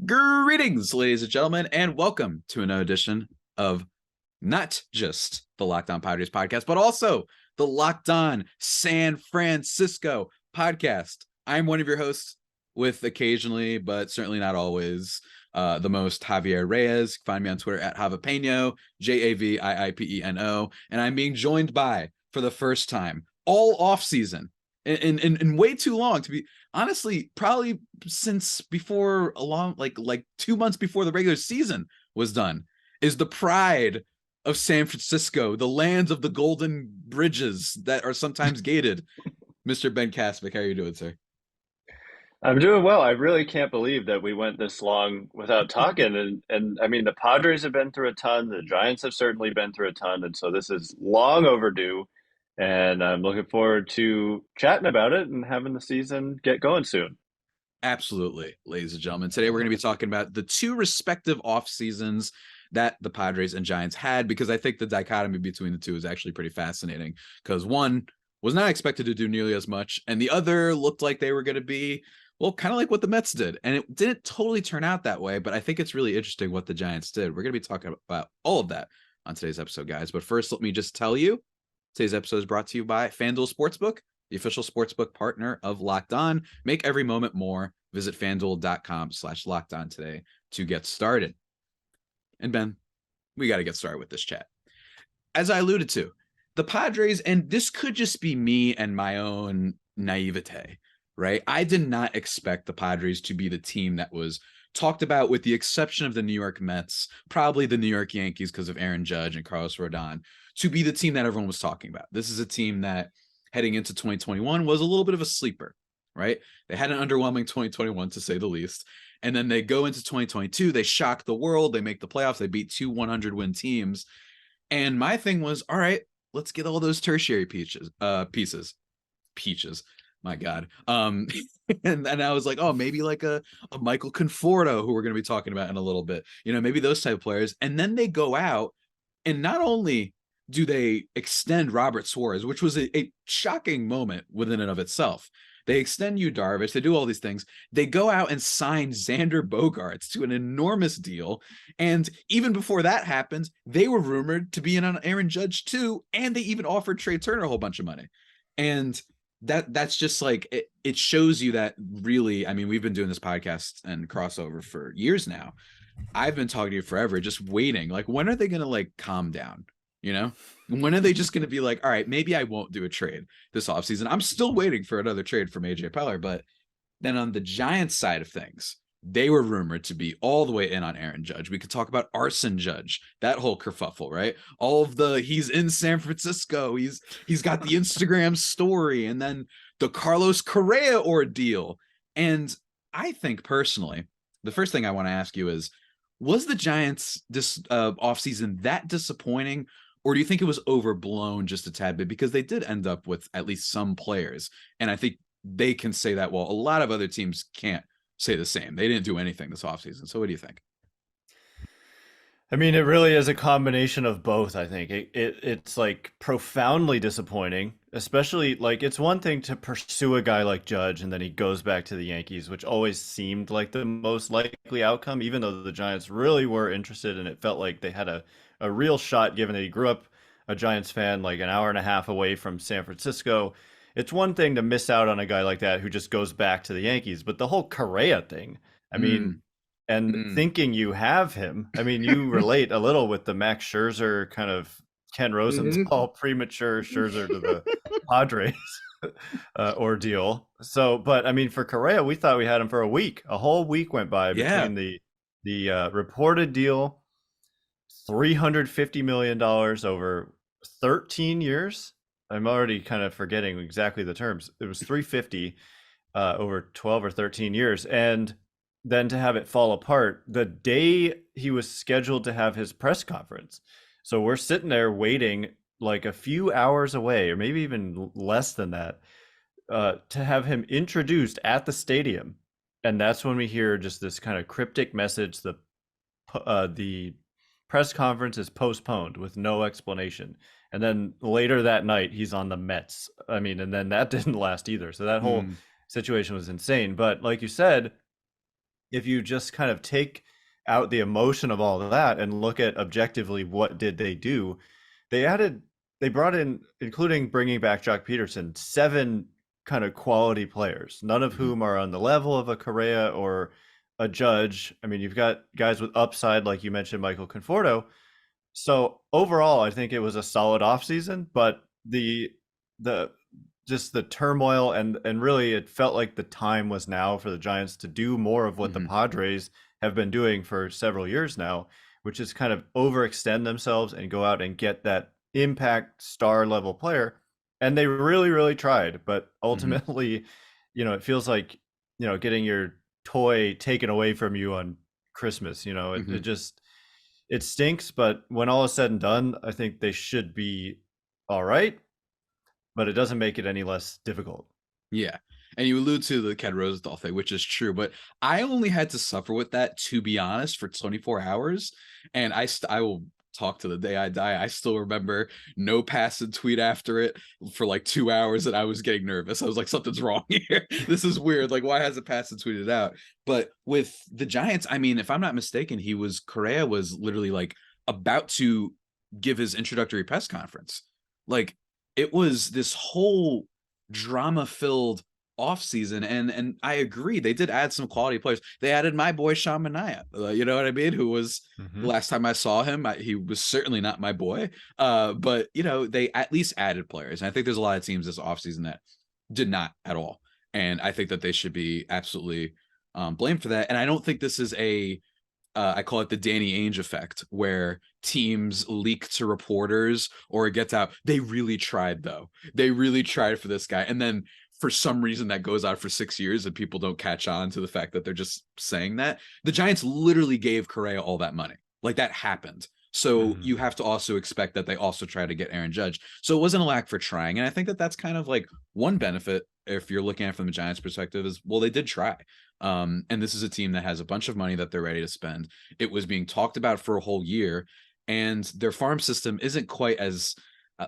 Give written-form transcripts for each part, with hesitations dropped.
Greetings, ladies and gentlemen, and welcome to another edition of not just the Locked On Padres podcast, but also the Locked On San Francisco podcast. I'm one of your hosts with occasionally, but certainly not always, the most Javier Reyes. Find me on Twitter at Javapeno, Javiiipeno, and I'm being joined by, for the first time, all offseason, in way too long to be honestly, probably since before a long like 2 months before the regular season was done, is the pride of San Francisco, the lands of the golden bridges that are sometimes gated. Mr. Ben Kaspick, how are you doing, sir? I'm doing well. I really can't believe that we went this long without talking. And I mean, the Padres have been through a ton. The Giants have certainly been through a ton. And so this is long overdue. And I'm looking forward to chatting about it and having the season get going soon. Absolutely, ladies and gentlemen. Today we're going to be talking about the two respective off seasons that the Padres and Giants had, because I think the dichotomy between the two is actually pretty fascinating, because one was not expected to do nearly as much, and the other looked like they were going to be, well, kind of like what the Mets did. And it didn't totally turn out that way, but I think it's really interesting what the Giants did. We're going to be talking about all of that on today's episode, guys. But first, let me just tell you, today's episode is brought to you by FanDuel Sportsbook, the official sportsbook partner of Locked On. Make every moment more. Visit fanduel.com/lockedon today to get started. And Ben, we got to get started with this chat. As I alluded to, the Padres, and this could just be me and my own naivete, right? I did not expect the Padres to be the team that was talked about, with the exception of the New York Mets, probably the New York Yankees because of Aaron Judge and Carlos Rodon, to be the team that everyone was talking about. This is a team that heading into 2021 was a little bit of a sleeper, right? They had an underwhelming 2021, to say the least. And then they go into 2022, they shock the world, they make the playoffs, they beat two 100-win teams. And my thing was, all right, let's get all those tertiary pieces. My God. And I was like, oh, maybe like a Michael Conforto, who we're going to be talking about in a little bit, maybe those type of players. And then they go out, and not only do they extend Robert Suarez, which was a shocking moment within and of itself. They extend Yu Darvish. They do all these things. They go out and sign Xander Bogaerts to an enormous deal. And even before that happened, they were rumored to be in on Aaron Judge too. And they even offered Trey Turner a whole bunch of money. And that's just like, it shows you that really, I mean, we've been doing this podcast and crossover for years now. I've been talking to you forever, just waiting. Like, when are they going to like calm down? When are they just going to be like, all right, maybe I won't do a trade this offseason? I'm still waiting for another trade from AJ Preller. But then on the Giants side of things, they were rumored to be all the way in on Aaron Judge. We could talk about Arson Judge, that whole kerfuffle, right? All of he's in San Francisco. He's got the Instagram story, and then the Carlos Correa ordeal. And I think personally, the first thing I want to ask you is, was the Giants this offseason that disappointing? Or do you think it was overblown just a tad bit? Because they did end up with at least some players. And I think they can say that, well, a lot of other teams can't say the same. They didn't do anything this offseason. So what do you think? I mean, it really is a combination of both, I think. It's like profoundly disappointing, especially like it's one thing to pursue a guy like Judge and then he goes back to the Yankees, which always seemed like the most likely outcome, even though the Giants really were interested and it felt like they had a real shot given that he grew up a Giants fan like an hour and a half away from San Francisco. It's one thing to miss out on a guy like that who just goes back to the Yankees, but the whole Correa thing, I mean, Mm, and mm. thinking you have him. I mean, you relate a little with the Max Scherzer kind of Ken Rosenthal premature Scherzer to the Padres ordeal. So, but I mean, for Correa, we thought we had him for a week. A whole week went by Yeah. between the reported deal, $350 million over 13 years. I'm already kind of forgetting exactly the terms. It was 350 over 12 or 13 years, and then to have it fall apart the day he was scheduled to have his press conference. So we're sitting there waiting like a few hours away, or maybe even less than that, to have him introduced at the stadium. And that's when we hear just this kind of cryptic message: the press conference is postponed with no explanation. And then later that night, he's on the Mets. I mean, and then that didn't last either. So that whole situation was insane. But like you said, if you just kind of take out the emotion of all of that and look at objectively what did they do, they brought in, including bringing back Jock Peterson, 7 kind of quality players, none of Mhm. whom are on the level of a Correa or a Judge. I mean, you've got guys with upside, like you mentioned, Michael Conforto. So overall, I think it was a solid offseason, but the just the turmoil and really it felt like the time was now for the Giants to do more of what the Mhm. Padres have been doing for several years now, which is kind of overextend themselves and go out and get that impact star level player. And they really, really tried, but Mhm. ultimately, it feels like, getting your toy taken away from you on Christmas. It Mhm. just it stinks, but when all is said and done, I think they should be all right, but it doesn't make it any less difficult. Yeah. And you allude to the Ken Rosenthal thing, which is true, but I only had to suffer with that, to be honest, for 24 hours. And I will talk to the day I die. I still remember no pass and tweet after it for like 2 hours, and I was getting nervous. I was like, something's wrong here. This is weird. Like, why hasn't pass and tweeted out? But with the Giants, I mean, if I'm not mistaken, Correa was literally like about to give his introductory press conference. Like, it was this whole drama filled offseason. And I agree, they did add some quality players. They added my boy Sean Mania, you know what I mean? Who was the Mm-hmm. last time I saw him, he was certainly not my boy. But they at least added players. And I think there's a lot of teams this offseason that did not at all. And I think that they should be absolutely blamed for that. And I don't think this is I call it the Danny Ainge effect, where teams leak to reporters or it gets out. They really tried, though. They really tried for this guy. And then for some reason that goes out for 6 years and people don't catch on to the fact that they're just saying that. The Giants literally gave Correa all that money. Like, that happened. So Mm-hmm. you have to also expect that they also try to get Aaron Judge. So it wasn't a lack for trying. And I think that that's kind of like one benefit, if you're looking at it from the Giants perspective, is, well, they did try. And this is a team that has a bunch of money that they're ready to spend. It was being talked about for a whole year, and their farm system isn't quite as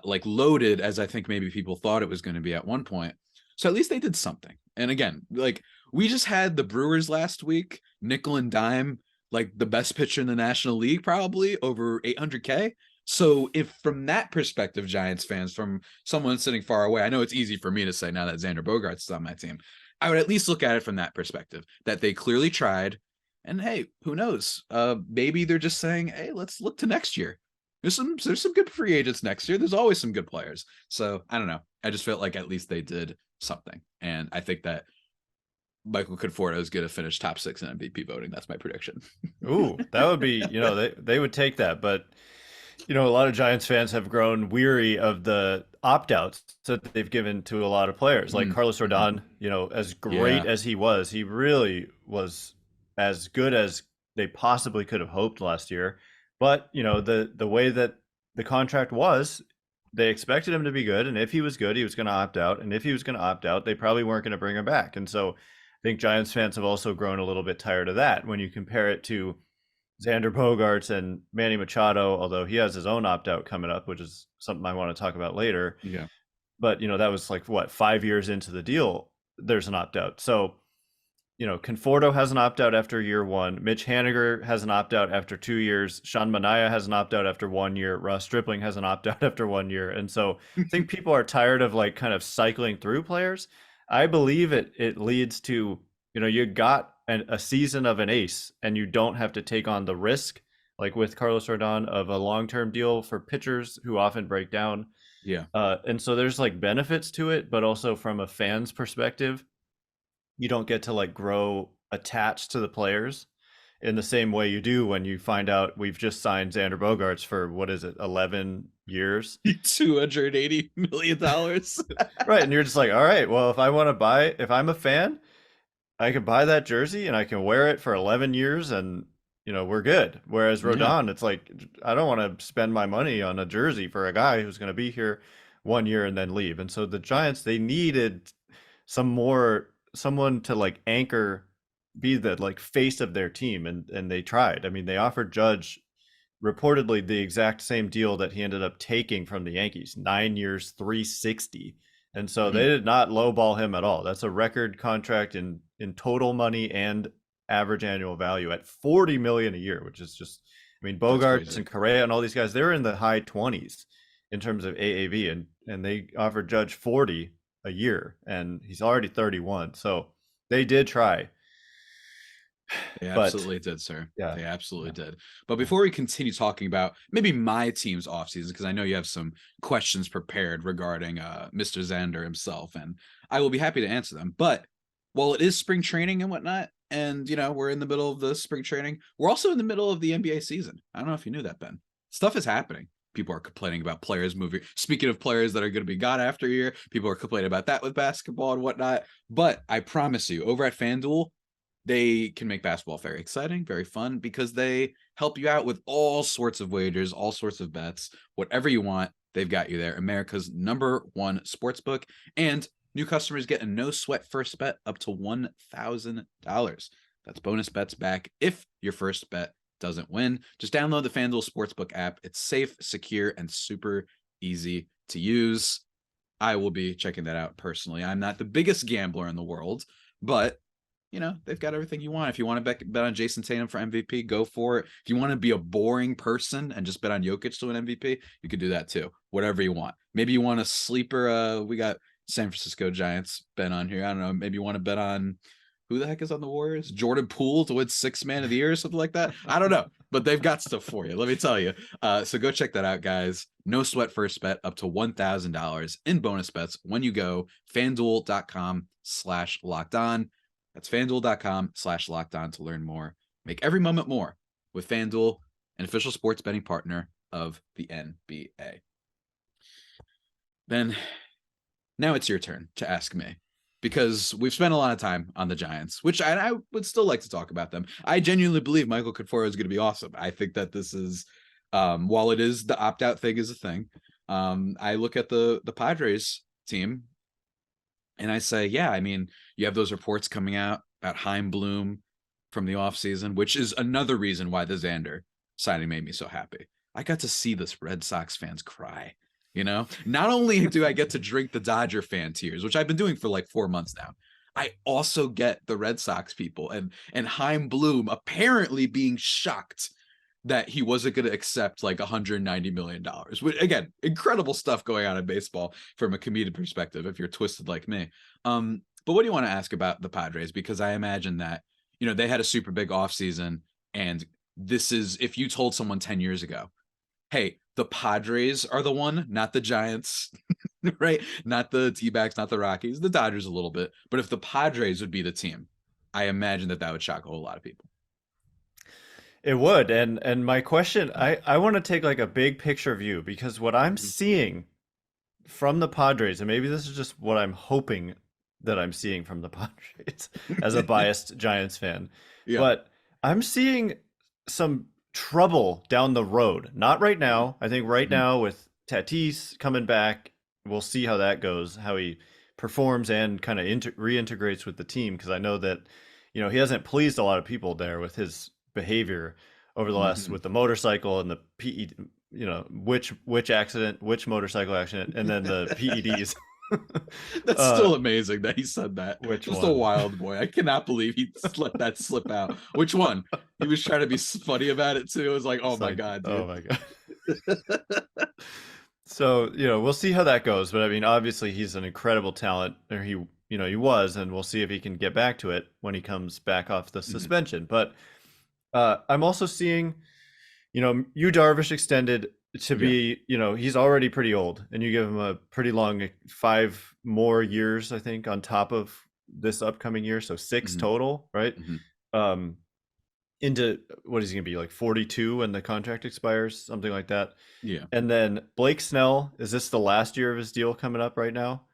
like loaded as I think maybe people thought it was going to be at one point. So at least they did something. And again, like, we just had the Brewers last week, nickel and dime, like the best pitcher in the National League, probably over 800K. So if from that perspective, Giants fans, from someone sitting far away, I know it's easy for me to say now that Xander Bogaerts is on my team. I would at least look at it from that perspective, that they clearly tried. And hey, who knows? Maybe they're just saying, hey, let's look to next year. There's some good free agents next year. There's always some good players. So I don't know. I just felt like at least they did something. And I think that Michael Conforto is going to finish top 6 in MVP voting. That's my prediction. Ooh, that would be, they would take that, but a lot of Giants fans have grown weary of the opt-outs that they've given to a lot of players, like Carlos Mm-hmm. Rodon. As great Yeah. as he really was as good as they possibly could have hoped last year. But the way that the contract was, they expected him to be good, and if he was good, he was going to opt out, and if he was going to opt out, they probably weren't going to bring him back. And so, I think Giants fans have also grown a little bit tired of that when you compare it to Xander Bogaerts and Manny Machado, although he has his own opt out coming up, which is something I want to talk about later. Yeah. But that was like what, 5 years into the deal, there's an opt out. So Conforto has an opt out after year one. Mitch Haniger has an opt out after 2 years. Sean Manaea has an opt out after 1 year. Ross Stripling has an opt out after 1 year. And so I think people are tired of like kind of cycling through players. I believe it leads to, you got a season of an ace and you don't have to take on the risk, like with Carlos Rodon, of a long-term deal for pitchers who often break down. Yeah. And so there's like benefits to it, but also from a fan's perspective, you don't get to like grow attached to the players in the same way you do when you find out we've just signed Xander Bogaerts for, what is it, 11 years? $280 million. Right. And you're just like, all right, well, if I'm a fan, I could buy that jersey and I can wear it for 11 years and, we're good. Whereas Yeah. Rodon, it's like, I don't want to spend my money on a jersey for a guy who's going to be here 1 year and then leave. And so the Giants, they needed someone to like anchor, be the like face of their team. And they tried. I mean, they offered Judge reportedly the exact same deal that he ended up taking from the Yankees, 9 years, 360. And so Mhm. they did not lowball him at all. That's a record contract in total money and average annual value at 40 million a year, which is just, I mean, That's Bogaerts crazy. and Correa and all these guys, they're in the high 20s in terms of AAV, and they offered Judge 40 a year, and he's already 31. So they did try, They but absolutely did, sir. yeah, They absolutely yeah, did. But yeah. before we continue talking about maybe my team's offseason, because I know you have some questions prepared regarding Mr. Xander himself, and I will be happy to answer them. But while it is spring training and whatnot, and we're in the middle of the spring training, we're also in the middle of the NBA season. I don't know if you knew that, Ben. Stuff is happening. People are complaining about players moving. Speaking of players that are going to be gone after a year, people are complaining about that with basketball and whatnot. But I promise you, over at FanDuel, they can make basketball very exciting, very fun, because they help you out with all sorts of wagers, all sorts of bets, whatever you want. They've got you there. America's #1 sports book, and new customers get a no sweat first bet up to $1,000. That's bonus bets back if your first bet doesn't win. Just download the FanDuel Sportsbook app. It's safe, secure, and super easy to use. I will be checking that out personally. I'm not the biggest gambler in the world, but they've got everything you want. If you want to bet on Jason Tatum for MVP, go for it. If you want to be a boring person and just bet on Jokic to win MVP, you could do that too. Whatever you want. Maybe you want a sleeper. We got San Francisco Giants bet on here. I don't know. Maybe you want to bet on who the heck is on the Warriors? Jordan Poole to win Sixth Man of the Year or something like that. I don't know, but they've got stuff for you. Let me tell you. So go check that out, guys. No sweat first bet up to $1,000 in bonus bets when you go FanDuel.com/locked on. That's FanDuel.com/locked on to learn more. Make every moment more with FanDuel, an official sports betting partner of the NBA. Then now it's your turn to ask me, because we've spent a lot of time on the Giants, which I would still like to talk about them. I genuinely believe Michael Conforto is going to be awesome. I think that this is, while it is the opt-out thing is a thing, I look at the Padres team and I say, yeah, I mean, you have those reports coming out about Heim Bloom from the offseason, which is another reason why the Xander signing made me so happy. I got to see this Red Sox fans cry. Not only do I get to drink the Dodger fan tears, which I've been doing for like 4 months now, I also get the Red Sox people and Heim Bloom apparently being shocked that he wasn't going to accept like $190 million. Again, incredible stuff going on in baseball from a comedic perspective, if you're twisted like me. But what do you want to ask about the Padres? Because I imagine that, they had a super big offseason, and this is, if you told someone 10 years ago, hey, the Padres are the one, not the Giants, right? Not the T-backs, not the Rockies, the Dodgers a little bit. But if the Padres would be the team, I imagine that would shock a whole lot of people. It would. And my question, I want to take like a big picture view, because what I'm Mhm. seeing from the Padres, and maybe this is just what I'm hoping that I'm seeing from the Padres as a biased Giants fan, Yeah. but I'm seeing some trouble down the road. Not right Mhm. now. I think right Mhm. now with Tatis coming back, we'll see how that goes, how he performs and kind of reintegrates with the team, because I know that he hasn't pleased a lot of people there with his behavior over the last, Mhm. with the motorcycle and the PE, which accident, which motorcycle accident, and then the PEDs. That's uh, still amazing that he said that. which Just a one? wild boy. I cannot believe he let that slip out. Which one? He was trying to be funny about it too. It was like, oh It's my like, God, oh dude. my god. So we'll see how that goes. But I mean, obviously, he's an incredible talent, or he was, and we'll see if he can get back to it when he comes back off the Mhm. suspension. But I'm also seeing, Yu Darvish extended to Yeah. be, he's already pretty old, and you give him a pretty long 5 more years, I think, on top of this upcoming year, so six Mhm. total, right? Mhm. Um, into what is he gonna be, like 42 when the contract expires, something like that. Yeah. And then Blake Snell, is this the last year of his deal coming up right now?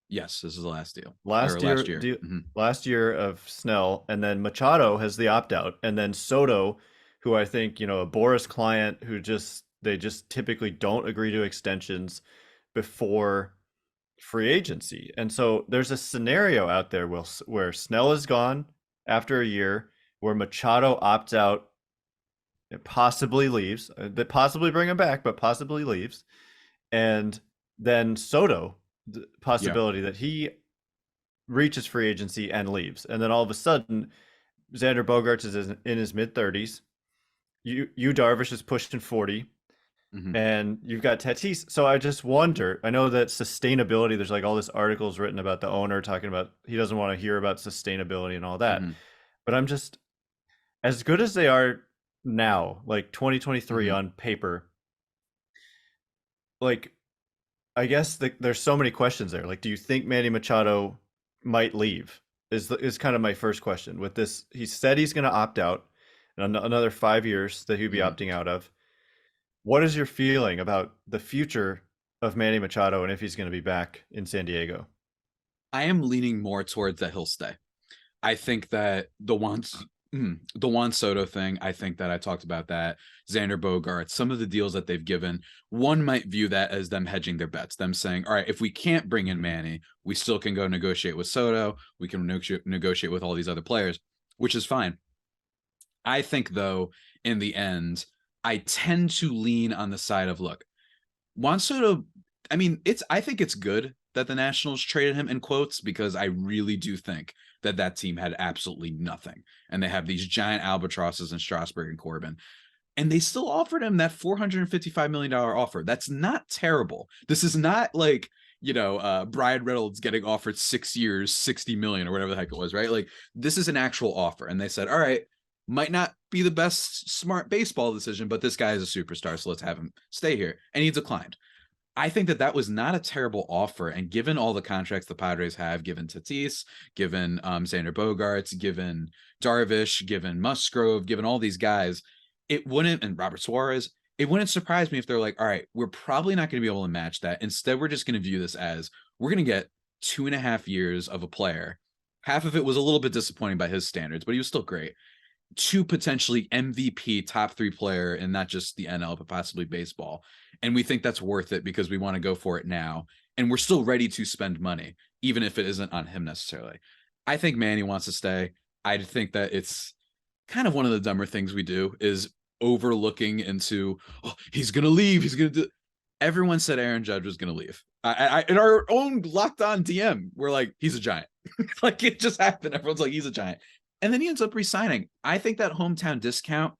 Yes, this is the last deal. Or Last year last year. deal, Mhm. last year of Snell, and then Machado has the opt out, and then Soto, who I think a Boris client who they just typically don't agree to extensions before free agency, and so there's a scenario out there where Snell is gone after a year, where Machado opts out, it possibly leaves, they possibly bring him back, but possibly leaves, and then Soto, the Yeah. possibility that he reaches free agency and leaves, and then all of a sudden Xander Bogaerts is in his mid 30s. You Darvish is pushing 40, Mhm, and you've got Tatis. So I just wonder. I know that sustainability. There's like all this articles written about the owner talking about he doesn't want to hear about sustainability and all that. mhm, But I'm just as good as they are now, like 2023 mhm. on paper. Like I guess there's so many questions there. Like, do you think Manny Machado might leave? Is kind of my first question. With this, he said he's going to opt out, and another 5 years that he'd be Mhm. opting out of. What is your feeling about the future of Manny Machado and if he's going to be back in San Diego? I am leaning more towards that he'll stay. I think that the Juan Soto thing, I think that I talked about that. Xander Bogaerts, some of the deals that they've given, one might view that as them hedging their bets, them saying, all right, if we can't bring in Mhm. Manny, we still can go negotiate with Soto. We can negotiate with all these other players, which is fine. I think, though, in the end, I tend to lean on the side of look, Juan Soto, I mean, I think it's good that the Nationals traded him in quotes because I really do think that that team had absolutely nothing. And they have these giant albatrosses in Strasburg and Corbin. And they still offered him that $455 million offer. That's not terrible. This is not like, Brian Reynolds getting offered 6 years, 60 million or whatever the heck it was, right? Like, this is an actual offer. And they said, all right, might not be the best smart baseball decision, but this guy is a superstar. So let's have him stay here. And he declined. I think that that was not a terrible offer. And given all the contracts the Padres have, given Tatis, given Xander Bogaerts, given Darvish, given Musgrove, given all these guys, it wouldn't, and Robert Suarez, it wouldn't surprise me if they're like, all right, we're probably not going to be able to match that. Instead, we're just going to view this as we're going to get 2.5 years of a player. Half of it was a little bit disappointing by his standards, but he was still great. To potentially MVP top three player and not just the NL, but possibly baseball. And we think that's worth it because we want to go for it now. And we're still ready to spend money, even if it isn't on him necessarily. I think Manny wants to stay. I think that it's kind of one of the dumber things we do is overlooking into, oh, he's going to leave. He's going to do. Everyone said Aaron Judge was going to leave. In our own locked on DM, we're like, he's a giant. Like it just happened. Everyone's like, he's a giant. And then he ends up resigning. I think that hometown discount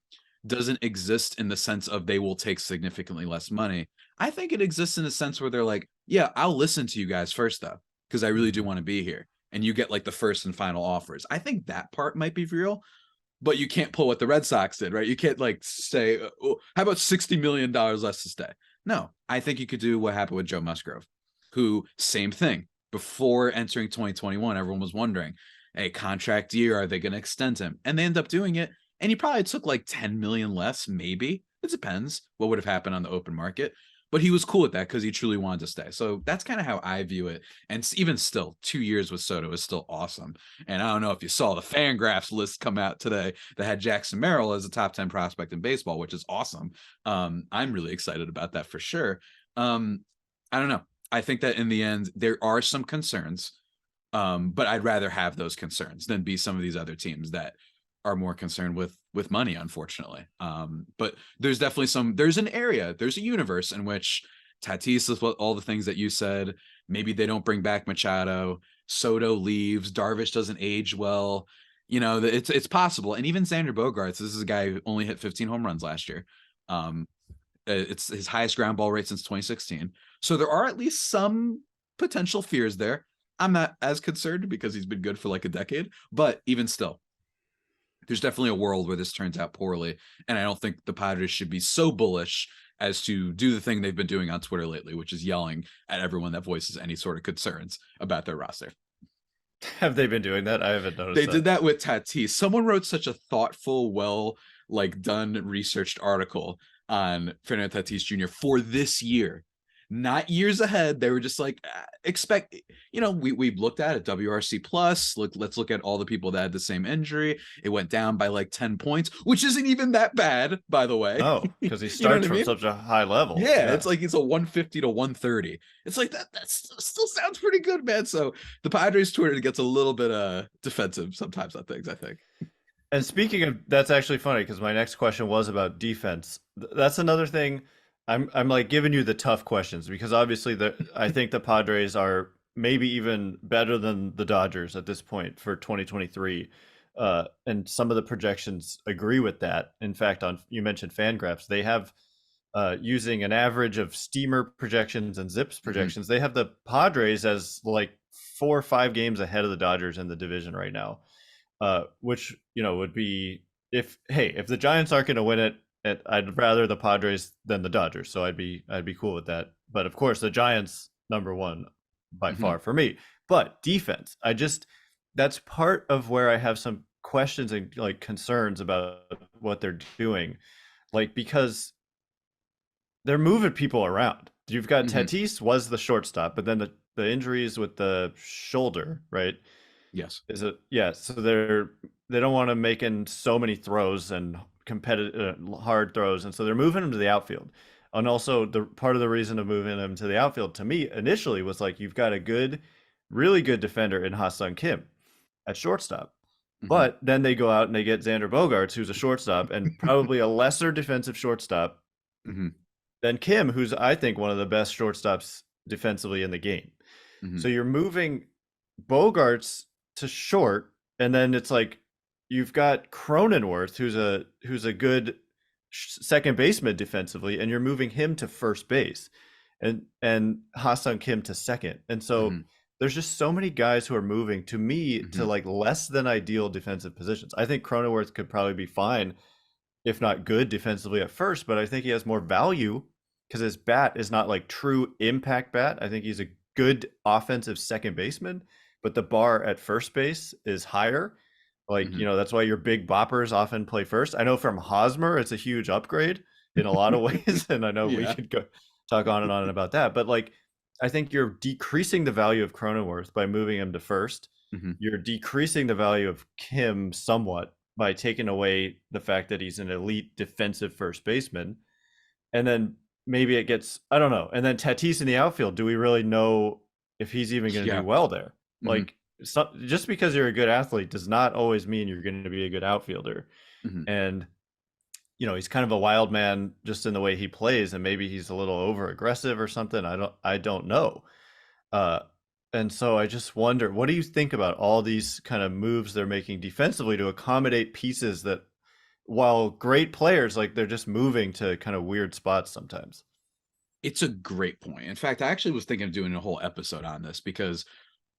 doesn't exist in the sense of they will take significantly less money. I think it exists in the sense where they're like, yeah, I'll listen to you guys first though, because I really do Mhm. want to be here. And you get like the first and final offers. I think that part might be real, but you can't pull what the Red Sox did, right? You can't like say, oh, how about $60 million less to stay? No, I think you could do what happened with Joe Musgrove, who, same thing. Before entering 2021, everyone was wondering, a contract year, are they going to extend him? And they end up doing it. And he probably took like 10 million less, maybe. It depends what would have happened on the open market. But he was cool with that because he truly wanted to stay. So that's kind of how I view it. And even still, 2 years with Soto is still awesome. And I don't know if you saw the Fangraphs list come out today that had Jackson Merrill as a top 10 prospect in baseball, which is awesome. I'm really excited about that for sure. I don't know. I think that in the end, there are some concerns, but I'd rather have those concerns than be some of these other teams that are more concerned with money, unfortunately. But there's an area, there's a universe in which Tatis is what all the things that you said. Maybe they don't bring back Machado. Soto leaves. Darvish doesn't age well. It's possible. And even Xander Bogaerts, this is a guy who only hit 15 home runs last year. Um, it's his highest ground ball rate since 2016. So there are at least some potential fears there. I'm not as concerned because he's been good for like a decade, but even still, there's definitely a world where this turns out poorly. And I don't think the Padres should be so bullish as to do the thing they've been doing on Twitter lately, which is yelling at everyone that voices any sort of concerns about their roster. Have they been doing that? I haven't noticed They did that. that with Tatis. Someone wrote such a thoughtful, well, like done researched article on Fernando Tatis Jr. for this year, not years ahead. They were just like, expect, we looked at it, WRC plus. Let's look at all the people that had the same injury. It went down by like 10 points, which isn't even that bad, by the way. No, because he You know what starts I from mean? such a high level. Yeah, Yeah. it's like it's a 150 to 130. It's like that still sounds pretty good, man. So the Padres Twitter gets a little bit defensive sometimes on things, I think. And speaking of, that's actually funny because my next question was about defense. That's another thing. I'm like giving you the tough questions because obviously I think the Padres are maybe even better than the Dodgers at this point for 2023. And some of the projections agree with that. In fact, you mentioned Fangraphs, they have using an average of Steamer projections and Zips projections, they have the Padres as like 4 or 5 games ahead of the Dodgers in the division right now, which would be if the Giants aren't going to win it, I'd rather the Padres than the Dodgers, so I'd be cool with that. But of course, the Giants number one by far for me. But defense, that's part of where I have some questions and like concerns about what they're doing, like because they're moving people around. You've got Tatis was the shortstop, but then the injuries with the shoulder, right? Yes. So they don't want to make in so many throws and competitive hard throws, and so they're moving him to the outfield. And also, the part of the reason of moving him to the outfield to me initially was like, you've got a really good defender in Ha-Seong Kim at shortstop. But then they go out and they get Xander Bogaerts, who's a shortstop and probably a lesser defensive shortstop than Kim, who's, I think, one of the best shortstops defensively in the game. So you're moving Bogaerts to short, and then it's like you've got Cronenworth, who's a good second baseman defensively, and you're moving him to first base, and Ha-Seong Kim to second. And so there's just so many guys who are moving to me to like less than ideal defensive positions. I think Cronenworth could probably be fine, if not good defensively at first, but I think he has more value because his bat is not like true impact bat. I think he's a good offensive second baseman, but the bar at first base is higher. Like, that's why your big boppers often play first. I know from Hosmer, it's a huge upgrade in a lot of ways. And I know we could go talk on and on about that, but like, I think you're decreasing the value of Cronenworth by moving him to first. You're decreasing the value of Kim somewhat by taking away the fact that he's an elite defensive first baseman. And then maybe it gets, I don't know. And then Tatis in the outfield, do we really know if he's even going to do well there? Like, just because you're a good athlete does not always mean you're going to be a good outfielder. And, he's kind of a wild man just in the way he plays, and maybe he's a little over aggressive or something. I don't know. And so I just wonder, what do you think about all these kind of moves they're making defensively to accommodate pieces that, while great players, like they're just moving to kind of weird spots sometimes? It's a great point. In fact, I actually was thinking of doing a whole episode on this because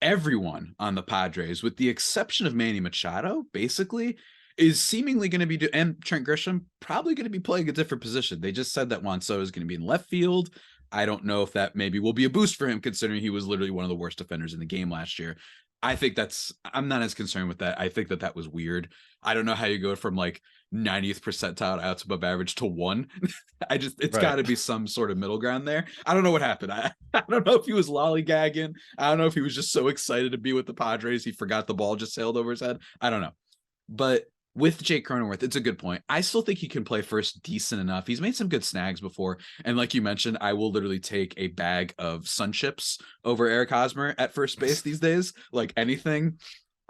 everyone on the Padres, with the exception of Manny Machado, basically is seemingly going to be and Trent Grisham probably going to be playing a different position. They just said that Juan Soto is going to be in left field. I don't know if that maybe will be a boost for him, considering he was literally one of the worst defenders in the game last year. I'm not as concerned with that. I think that was weird. I don't know how you go from like 90th percentile outs above average to 1. It's got to be some sort of middle ground there. I don't know what happened. I don't know if he was lollygagging. I don't know if he was just so excited to be with the Padres he forgot the ball just sailed over his head. I don't know. But with Jake Cronenworth, it's a good point. I still think he can play first decent enough. He's made some good snags before. And like you mentioned, I will literally take a bag of Sun Chips over Eric Hosmer at first base these days, like anything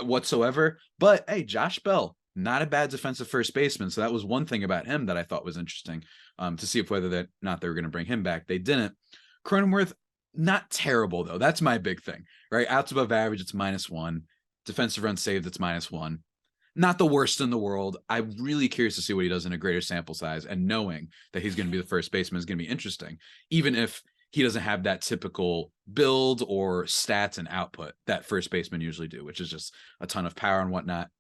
whatsoever. But hey, Josh Bell, not a bad defensive first baseman. So that was one thing about him that I thought was interesting, to see if whether they were going to bring him back. They didn't. Cronenworth, not terrible, though. That's my big thing, right? Outs above average, it's -1. Defensive runs saved, it's -1. Not the worst in the world. I'm really curious to see what he does in a greater sample size, and knowing that he's going to be the first baseman is going to be interesting, even if he doesn't have that typical build or stats and output that first basemen usually do, which is just a ton of power and whatnot.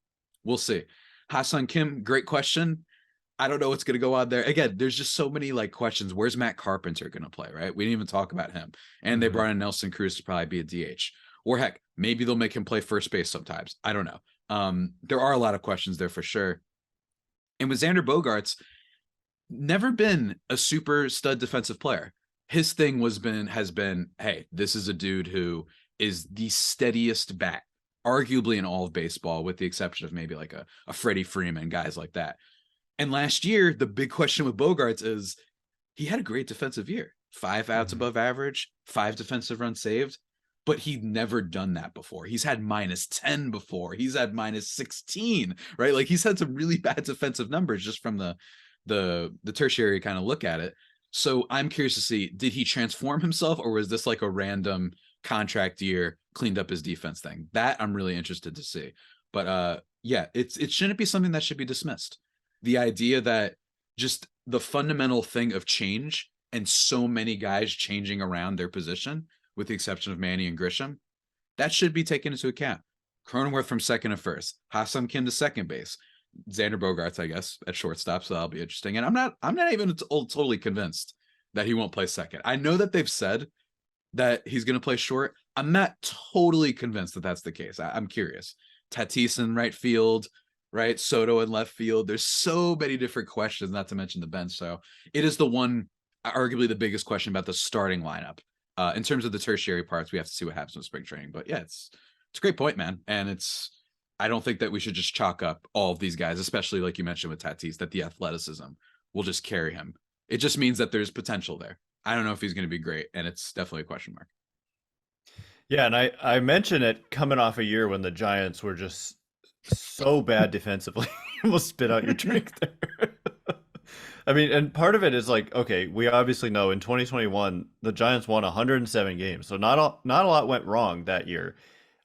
We'll see. Ha-Seong Kim, great question. I don't know what's going to go on there. Again, there's just so many like questions. Where's Matt Carpenter going to play, right? We didn't even talk about him. And they brought in Nelson Cruz to probably be a DH. Or heck, maybe they'll make him play first base sometimes. I don't know. There are a lot of questions there for sure. And with Xander Bogaerts, never been a super stud defensive player. His thing has been, hey, this is a dude who is the steadiest bat, arguably in all of baseball, with the exception of maybe like a Freddie Freeman, guys like that. And last year, the big question with Bogaerts is he had a great defensive year. 5 outs above average, 5 defensive runs saved. But he'd never done that before. He's had -10 before. He's had -16, right? Like he's had some really bad defensive numbers just from the tertiary kind of look at it. So I'm curious to see, did he transform himself, or was this like a random contract year, cleaned up his defense thing? That I'm really interested to see. But Yeah, it shouldn't be something that should be dismissed. The idea that just the fundamental thing of change and so many guys changing around their position, with the exception of Manny and Grisham, that should be taken into account. Cronenworth from second to first, Ha-Seong Kim to second base, Xander Bogaerts, I guess, at shortstop, so that'll be interesting. And I'm not even totally convinced that he won't play second. I know that they've said that he's going to play short. I'm not totally convinced that that's the case. I'm curious. Tatis in right field, right? Soto in left field. There's so many different questions, not to mention the bench. So it is the one, arguably the biggest question about the starting lineup. In terms of the tertiary parts, we have to see what happens with spring training. But yeah, it's a great point, man. And I don't think that we should just chalk up all of these guys, especially like you mentioned with Tatis, that the athleticism will just carry him. It just means that there's potential there. I don't know if he's going to be great, and it's definitely a question mark. Yeah, and I mentioned it coming off a year when the Giants were just so bad defensively. Almost spit out your drink there. I mean, and part of it is like, okay, we obviously know in 2021 the Giants won 107 games, so not a lot went wrong that year.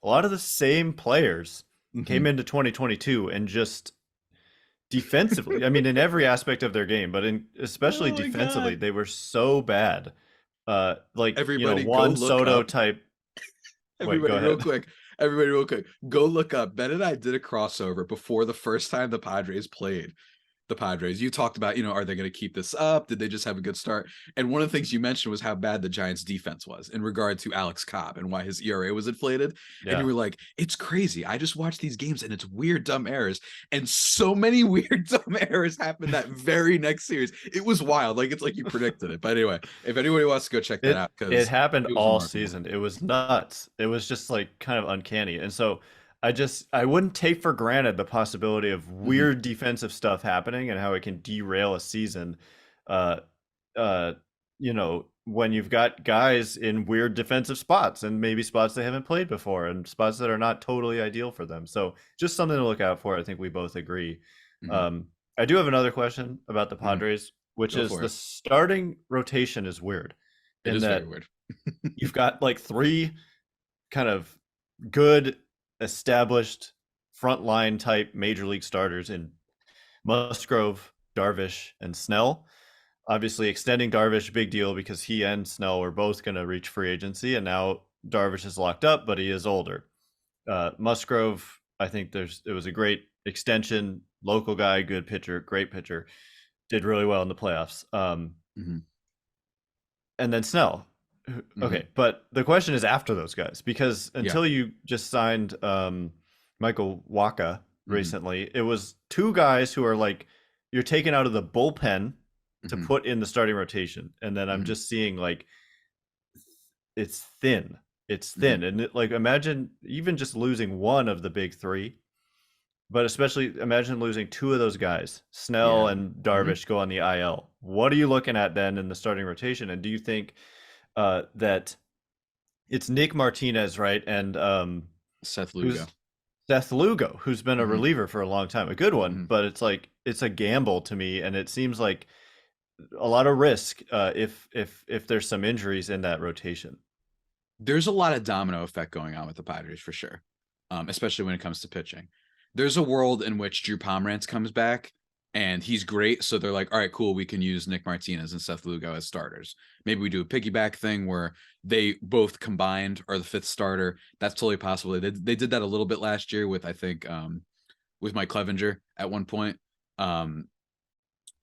A lot of the same players came into 2022 and just defensively, I mean, in every aspect of their game, but especially defensively, God. they were so bad. Like, Everybody Juan Soto up. type. Wait, go Everybody, real ahead. quick. Everybody, real quick. Go look up. Ben and I did a crossover before the first time the Padres played the Padres. You talked about, are they going to keep this up? Did they just have a good start? And one of the things you mentioned was how bad the Giants defense was in regard to Alex Cobb and why his ERA was inflated. And you Yeah. were like, it's crazy. I just watched these games and it's weird, dumb errors. And so many weird, dumb errors happened that very next series. It was wild. Like, it's like you predicted it. But anyway, if anybody wants to go check that out, It because happened it was all remarkable. season. It was nuts. It was just like kind of uncanny. And so I wouldn't take for granted the possibility of Mhm. weird defensive stuff happening and how it can derail a season. Uh uh when you've got guys in weird defensive spots and maybe spots they haven't played before and spots that are not totally ideal for them. So just something to look out for. I think we both agree. Mhm. I do have another question about the Mhm. Padres, which Go is for the it. starting rotation is weird It in is very that weird. you've got like three kind of good, established frontline type major league starters in Musgrove, Darvish, and Snell. Obviously, extending Darvish, big deal because he and Snell were both going to reach free agency, and now Darvish is locked up, but he is older. Musgrove, I think it was a great extension, local guy, good pitcher, great pitcher, did really well in the playoffs. Mhm. And then Snell. Mhm. Okay, but the question is after those guys, because Yeah. until you just signed Michael Waka Mhm. recently, it was two guys who are like you're taken out of the bullpen to Mhm. put in the starting rotation, and then I'm Mhm. just seeing like it's thin, it's Mhm. thin, and like imagine even just losing one of the big three, but especially imagine losing two of those guys, Snell Yeah. and Mhm. Darvish, go on the IL. What are you looking at then in the starting rotation, and do you think that it's Nick Martinez, right? And Seth Lugo. who's Seth Lugo, who's been a Mhm. reliever for a long time, a good one, Mhm. but it's like it's a gamble to me, and it seems like a lot of risk if there's some injuries in that rotation. There's a lot of domino effect going on with the Padres for sure, especially when it comes to pitching. There's a world in which Drew Pomeranz comes back and he's great. So they're like, all right, cool. We can use Nick Martinez and Seth Lugo as starters. Maybe we do a piggyback thing where they both combined are the fifth starter. That's totally possible. They did that a little bit last year with, I think, with Mike Clevenger at one point.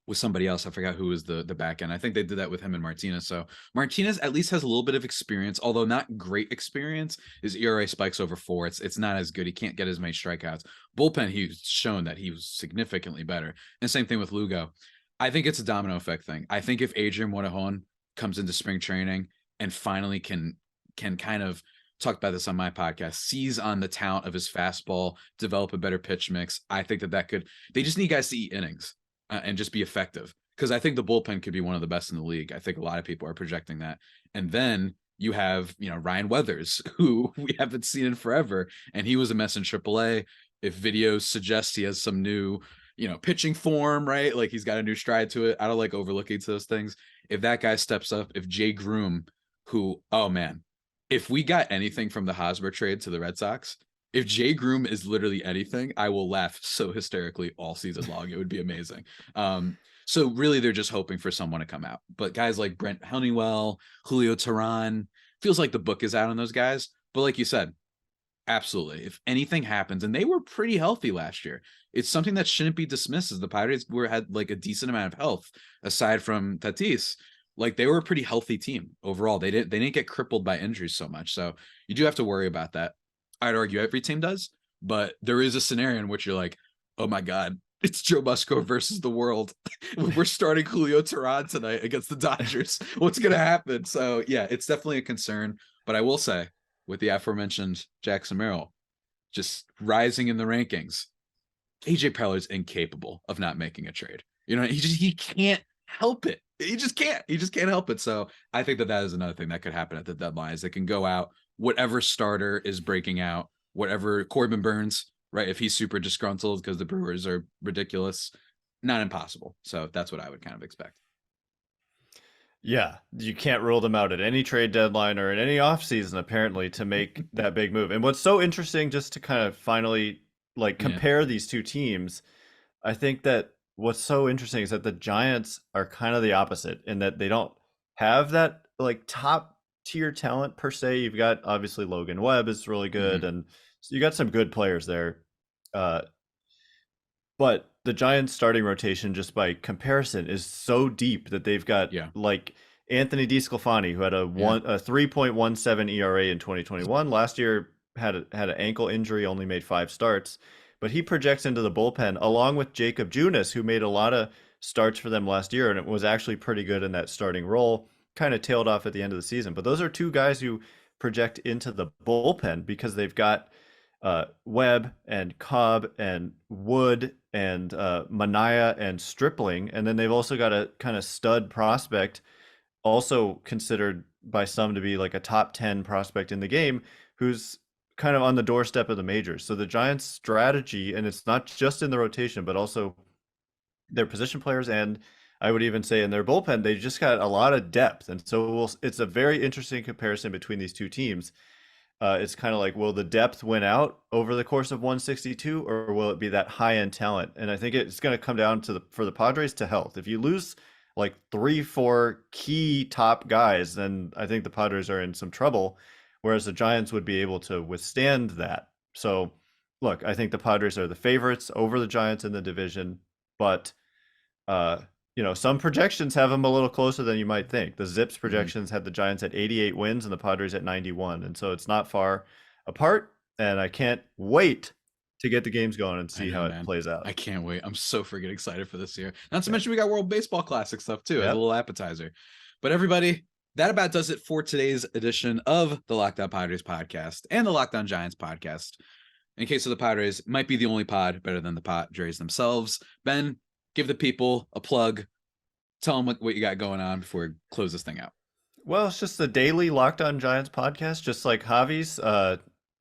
With somebody else. I forgot who was the back end. I think they did that with him and Martinez. So Martinez at least has a little bit of experience, although not great experience. His ERA spikes over 4. It's not as good. He can't get as many strikeouts. Bullpen, he's shown that he was significantly better. And same thing with Lugo. I think it's a domino effect thing. I think if Adrian Morejon comes into spring training and finally can kind of talk about this on my podcast, seize on the talent of his fastball, develop a better pitch mix. I think that could. They just need guys to eat innings and just be effective. Because I think the bullpen could be one of the best in the league. I think a lot of people are projecting that. And then you have, Ryan Weathers, who we haven't seen in forever, and he was a mess in AAA. If videos suggest he has some new, pitching form, right? Like he's got a new stride to it. I don't like overlooking to those things. If that guy steps up, if Jay Groom, who, oh man, if we got anything from the Hosmer trade to the Red Sox, If Jay Groom is literally anything, I will laugh so hysterically all season long. It would be amazing. So really, they're just hoping for someone to come out. But guys like Brent Honeywell, Julio Teheran, feels like the book is out on those guys. But like you said, absolutely. If anything happens, and they were pretty healthy last year, it's something that shouldn't be dismissed. As the Pirates had like a decent amount of health aside from Tatis. Like they were a pretty healthy team overall. They didn't get crippled by injuries so much. So you do have to worry about that. I'd argue every team does, but there is a scenario in which you're like, oh my God, it's Joe Musgrove versus the world. We're starting Julio Teheran tonight against the Dodgers. What's going to happen? So yeah, it's definitely a concern. But I will say, with the aforementioned Jackson Merrill just rising in the rankings, AJ Preller's incapable of not making a trade. You know, he can't help it. He just can't help it. So I think that is another thing that could happen at the deadline, is they can go out, whatever starter is breaking out, whatever Corbin Burns, right? If he's super disgruntled because the Brewers are ridiculous, not impossible. So that's what I would kind of expect. Yeah, you can't rule them out at any trade deadline or in any offseason, apparently, to make that big move. And what's so interesting, just to kind of finally like compare these two teams, I think that what's so interesting is that the Giants are kind of the opposite in that they don't have that like top tier talent per se. You've got obviously Logan Webb is really good, and so you got some good players there. But the Giants starting rotation, just by comparison, is so deep that they've got like Anthony DeSclafani, who had a 3.17 ERA in 2021. Last year had an ankle injury, only made 5 starts, but he projects into the bullpen along with Jacob Junis, who made a lot of starts for them last year and it was actually pretty good in that starting role. Kind of tailed off at the end of the season, but those are two guys who project into the bullpen because they've got Webb and Cobb and Wood and Manaea and Stripling, and then they've also got a kind of stud prospect, also considered by some to be like a top 10 prospect in the game, who's kind of on the doorstep of the majors. So the Giants' strategy, and it's not just in the rotation, but also their position players, and I would even say in their bullpen, they just got a lot of depth. And so it's a very interesting comparison between these two teams. It's kind of like, will the depth win out over the course of 162, or will it be that high-end talent? And I think it's going to come down to for the Padres to health. If you lose like 3-4 key top guys, then I think the Padres are in some trouble, whereas the Giants would be able to withstand that. So look, I think the Padres are the favorites over the Giants in the division, but some projections have them a little closer than you might think. The Zips projections had the Giants at 88 wins and the Padres at 91. And so it's not far apart. And I can't wait to get the games going and see how it plays out. I can't wait. I'm so freaking excited for this year. Not to mention we got World Baseball Classic stuff too, as a little appetizer. But everybody, that about does it for today's edition of the Locked On Padres podcast and the Locked On Giants podcast. In case of the Padres, might be the only pod better than the Padres themselves. Ben, give the people a plug. Tell them what you got going on before we close this thing out. Well, it's just the daily Locked On Giants podcast, just like Javi's,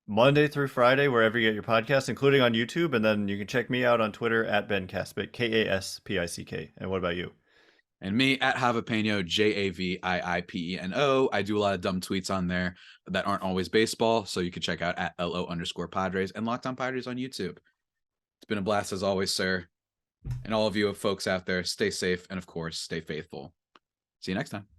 Monday through Friday, wherever you get your podcasts, including on YouTube. And then you can check me out on Twitter at Ben Kaspick, Kaspick. And what about you? And me at Javapeno, Javiiipeno. I do a lot of dumb tweets on there that aren't always baseball. So you can check out at LO_Padres and Locked On Padres on YouTube. It's been a blast as always, sir. And all of you folks out there, stay safe and, of course, stay faithful. See you next time.